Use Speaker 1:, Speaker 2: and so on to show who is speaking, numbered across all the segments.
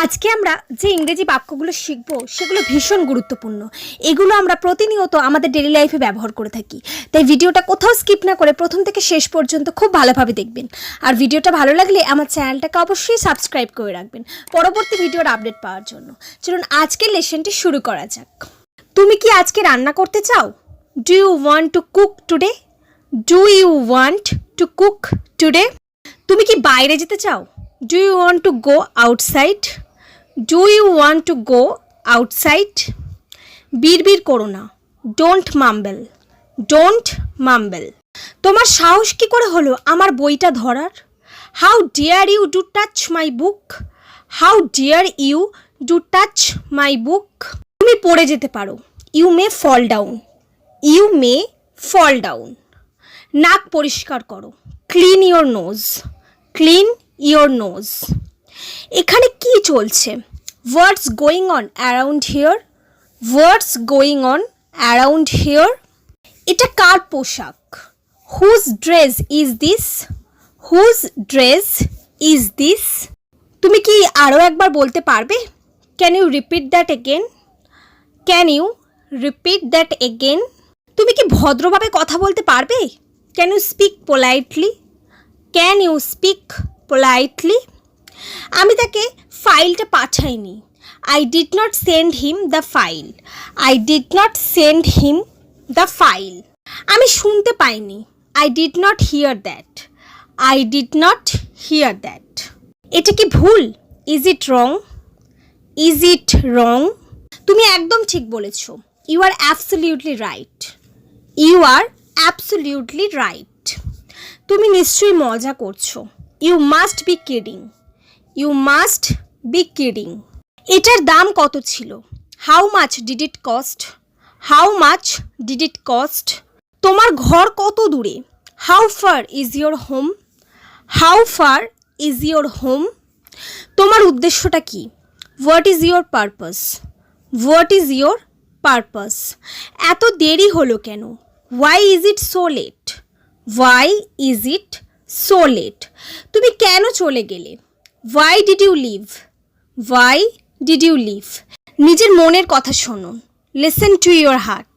Speaker 1: আজকে আমরা যে ইংরেজি বাক্যগুলো শিখব সেগুলো ভীষণ গুরুত্বপূর্ণ। এগুলো আমরা প্রতিনিয়ত আমাদের ডেইলি লাইফে ব্যবহার করে থাকি। তাই ভিডিওটা কোথাও স্কিপ না করে প্রথম থেকে শেষ পর্যন্ত খুব ভালোভাবে দেখবেন। আর ভিডিওটা ভালো লাগলে আমার চ্যানেলটাকে অবশ্যই সাবস্ক্রাইব করে রাখবেন পরবর্তী ভিডিওর আপডেট পাওয়ার জন্য। চলুন আজকের লেসনটি শুরু করা যাক। তুমি কি আজকে রান্না করতে চাও? Do you want to cook today? Do you want to cook today? তুমি কি বাইরে যেতে চাও? Do you want to go outside? Do you want to go outside? বিড়বিড় করো না। Don't mumble. Don't mumble. তোমার সাহস কী করে হলো আমার বইটা ধরার? How dare you do touch my book? How dare you do touch my book? তুমি পড়ে যেতে পারো। You may fall down. You may fall down. নাক পরিষ্কার করো। Clean your nose. Clean your nose. এখানে কি চলছে? What's going on around here? What's going on around here? এটা কার পোশাক? Whose dress is this? Whose dress is this? তুমি কি আরও একবার বলতে পারবে? Can you repeat that again? Can you repeat that again? তুমি কি ভদ্রভাবে কথা বলতে পারবে? Can you speak politely? Can you speak politely? আমি তাকে ফাইলটা পাঠাইনি। I did not send him the file. I did not send him the file. আমি শুনতে পাইনি। I did not hear that. I did not hear that. এটা কি ভুল? Is it wrong? Is it wrong? তুমি একদম ঠিক বলেছ। You are absolutely right. You are absolutely right. তুমি নিশ্চয়ই মজা করছো। You must be kidding. You must be kidding. এটার দাম কত ছিল? How much did it cost? How much did it cost? তোমার ঘর কত দূরে? How far is your home? How far is your home? তোমার উদ্দেশ্যটা কি? What is your purpose? What is your purpose? এত দেরি হলো কেন? Why is it so late? Why is it so late? তুমি কেন চলে গেলে? Why did you leave? Why did you leave? নিজের মনের কথা শোনো। Listen to your heart.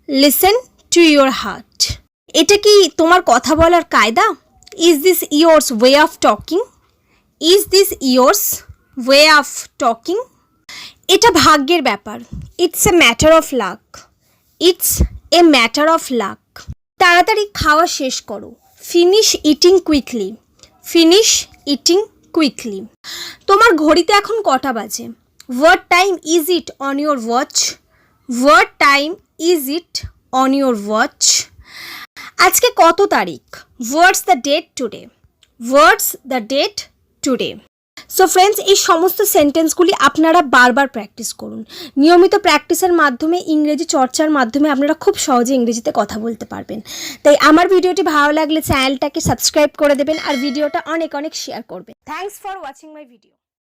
Speaker 1: Listen to your heart. এটা কি তোমার কথা বলার কায়দা? Is this yours way of talking? Is this yours way of talking? এটা ভাগ্যের ব্যাপার। It's a matter of luck. It's a matter of luck. তাড়াতাড়ি খাওয়া শেষ করো। Finish eating quickly. Finish eating quickly. তোমার ঘড়িতে এখন কটা বাজে? What time is it on your watch? What time is it on your watch? আজকে কত তারিখ? What's the date today? What's the date today? So friends, এই সমস্ত সেন্টেন্সগুলি আপনারা বারবার প্র্যাকটিস করুন। নিয়মিত প্র্যাকটিসের মাধ্যমে ইংরেজি চর্চার মাধ্যমে আপনারা খুব সহজে ইংরেজিতে কথা বলতে পারবেন। তাই আমার ভিডিওটি ভালো লাগলে চ্যানেলটাকে সাবস্ক্রাইব করে দেবেন আর ভিডিওটা অনেক অনেক শেয়ার করবেন। Thanks for watching my video.